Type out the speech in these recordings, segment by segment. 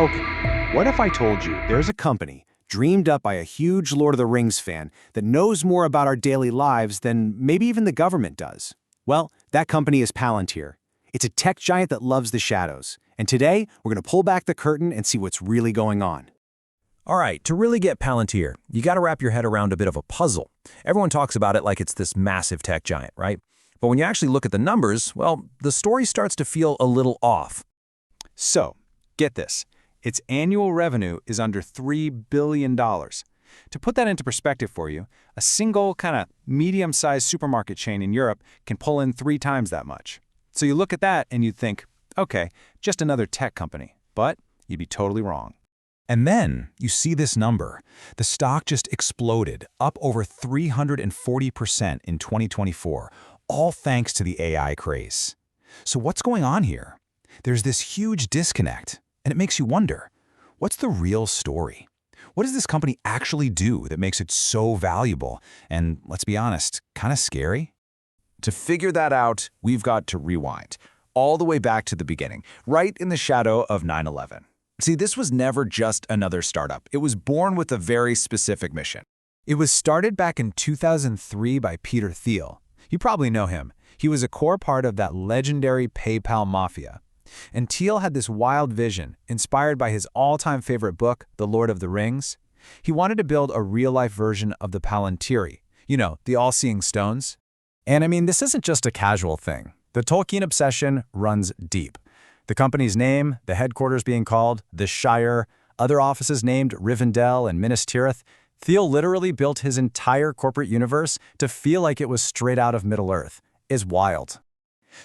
Okay, what if I told you there's a company dreamed up by a huge Lord of the Rings fan that knows more about our daily lives than maybe even the government does? Well, that company is Palantir. It's a tech giant that loves the shadows. And today, we're going to pull back the curtain and see what's really going on. All right, to really get Palantir, you got to wrap your head around a bit of a puzzle. Everyone talks about it like it's this massive tech giant, right? But when you actually look at the numbers, well, the story starts to feel a little off. So, get this. Its annual revenue is under $3 billion. To put that into perspective for you, a single kind of medium-sized supermarket chain in Europe can pull in 3 times that much. So you look at that and you'd think, okay, just another tech company. But you'd be totally wrong. And then you see this number. The stock just exploded, up over 340% in 2024, all thanks to the AI craze. So what's going on here? There's this huge disconnect, and it makes you wonder, what's the real story? What does this company actually do that makes it so valuable and, let's be honest, kind of scary? To figure that out, we've got to rewind, all the way back to the beginning, right in the shadow of 9/11. See, this was never just another startup. It was born with a very specific mission. It was started back in 2003 by Peter Thiel. You probably know him. He was a core part of that legendary PayPal mafia. And Thiel had this wild vision, inspired by his all-time favorite book, The Lord of the Rings. He wanted to build a real-life version of the Palantir, you know, the all-seeing stones. And I mean, this isn't just a casual thing. The Tolkien obsession runs deep. The company's name, the headquarters being called the Shire, other offices named Rivendell and Minas Tirith, Thiel literally built his entire corporate universe to feel like it was straight out of Middle-earth. It's wild.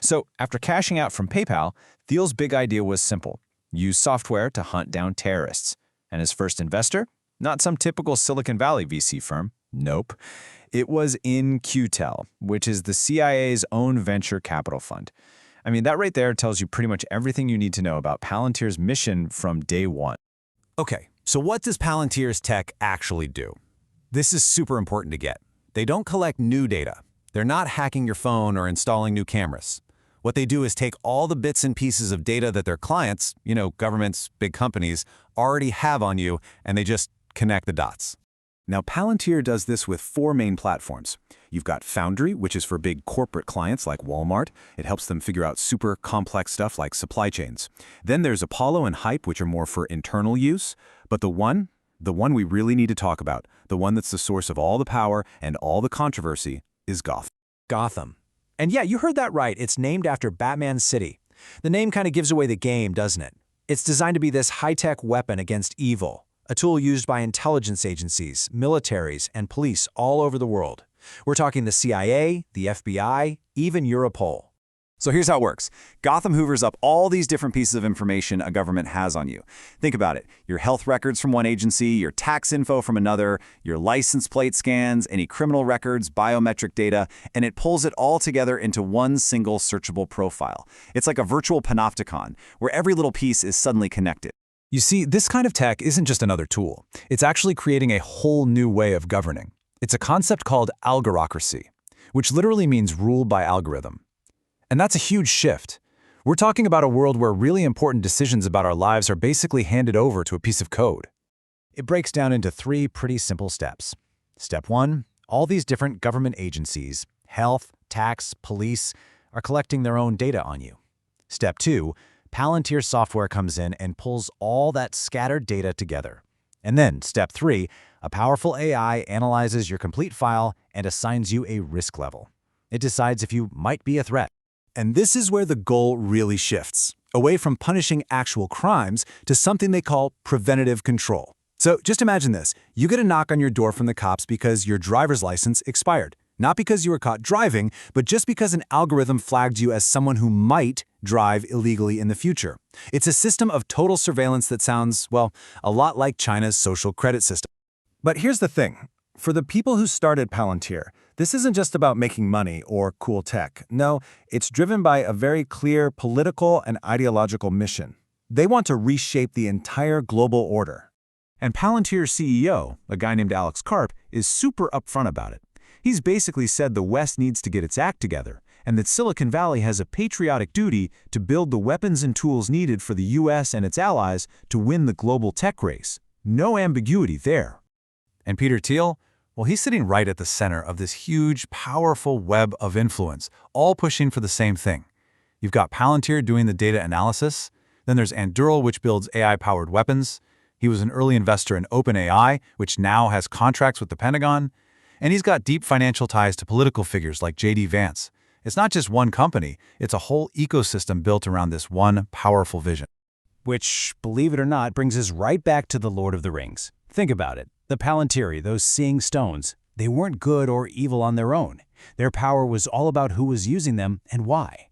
So, after cashing out from PayPal, Thiel's big idea was simple: use software to hunt down terrorists. And his first investor? Not some typical Silicon Valley VC firm. Nope. It was In-Q-Tel, which is the CIA's own venture capital fund. I mean, that right there tells you pretty much everything you need to know about Palantir's mission from day one. Okay, so what does Palantir's tech actually do? This is super important to get. They don't collect new data. They're not hacking your phone or installing new cameras. What they do is take all the bits and pieces of data that their clients, governments, big companies, already have on you, and they just connect the dots. Now, Palantir does this with 4 main platforms. You've got Foundry, which is for big corporate clients like Walmart. It helps them figure out super complex stuff like supply chains. Then there's Apollo and Hype, which are more for internal use. But the one we really need to talk about, the one that's the source of all the power and all the controversy, is Gotham. Gotham. And yeah, you heard that right. It's named after Batman's city. The name kind of gives away the game, doesn't it? It's designed to be this high-tech weapon against evil, a tool used by intelligence agencies, militaries, and police all over the world. We're talking the CIA, the FBI, even Europol. So here's how it works. Gotham hoovers up all these different pieces of information a government has on you. Think about it. Your health records from one agency, your tax info from another, your license plate scans, any criminal records, biometric data, and it pulls it all together into one single searchable profile. It's like a virtual panopticon, where every little piece is suddenly connected. You see, this kind of tech isn't just another tool. It's actually creating a whole new way of governing. It's a concept called algorocracy, which literally means ruled by algorithm. And that's a huge shift. We're talking about a world where really important decisions about our lives are basically handed over to a piece of code. It breaks down into 3 pretty simple steps. Step 1, all these different government agencies, health, tax, police, are collecting their own data on you. Step 2, Palantir software comes in and pulls all that scattered data together. And then, step 3, a powerful AI analyzes your complete file and assigns you a risk level. It decides if you might be a threat. And this is where the goal really shifts, away from punishing actual crimes to something they call preventative control. So just imagine this. You get a knock on your door from the cops because your driver's license expired. Not because you were caught driving, but just because an algorithm flagged you as someone who might drive illegally in the future. It's a system of total surveillance that sounds, well, a lot like China's social credit system. But here's the thing. For the people who started Palantir, this isn't just about making money or cool tech. No, it's driven by a very clear political and ideological mission. They want to reshape the entire global order. And Palantir's CEO, a guy named Alex Karp, is super upfront about it. He's basically said the West needs to get its act together, and that Silicon Valley has a patriotic duty to build the weapons and tools needed for the US and its allies to win the global tech race. No ambiguity there. And Peter Thiel? Well, he's sitting right at the center of this huge, powerful web of influence, all pushing for the same thing. You've got Palantir doing the data analysis. Then there's Anduril, which builds AI-powered weapons. He was an early investor in OpenAI, which now has contracts with the Pentagon. And he's got deep financial ties to political figures like J.D. Vance. It's not just one company, it's a whole ecosystem built around this one powerful vision. Which, believe it or not, brings us right back to the Lord of the Rings. Think about it. The Palantiri, those seeing stones, they weren't good or evil on their own. Their power was all about who was using them and why.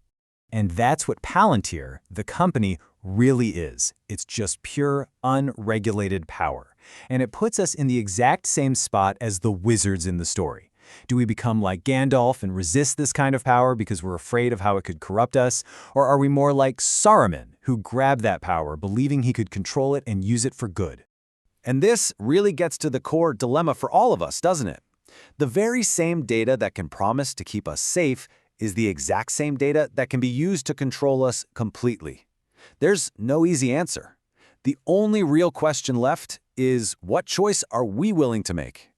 And that's what Palantir, the company, really is. It's just pure, unregulated power. And it puts us in the exact same spot as the wizards in the story. Do we become like Gandalf and resist this kind of power because we're afraid of how it could corrupt us? Or are we more like Saruman, who grabbed that power, believing he could control it and use it for good? And this really gets to the core dilemma for all of us, doesn't it? The very same data that can promise to keep us safe is the exact same data that can be used to control us completely. There's no easy answer. The only real question left is, what choice are we willing to make?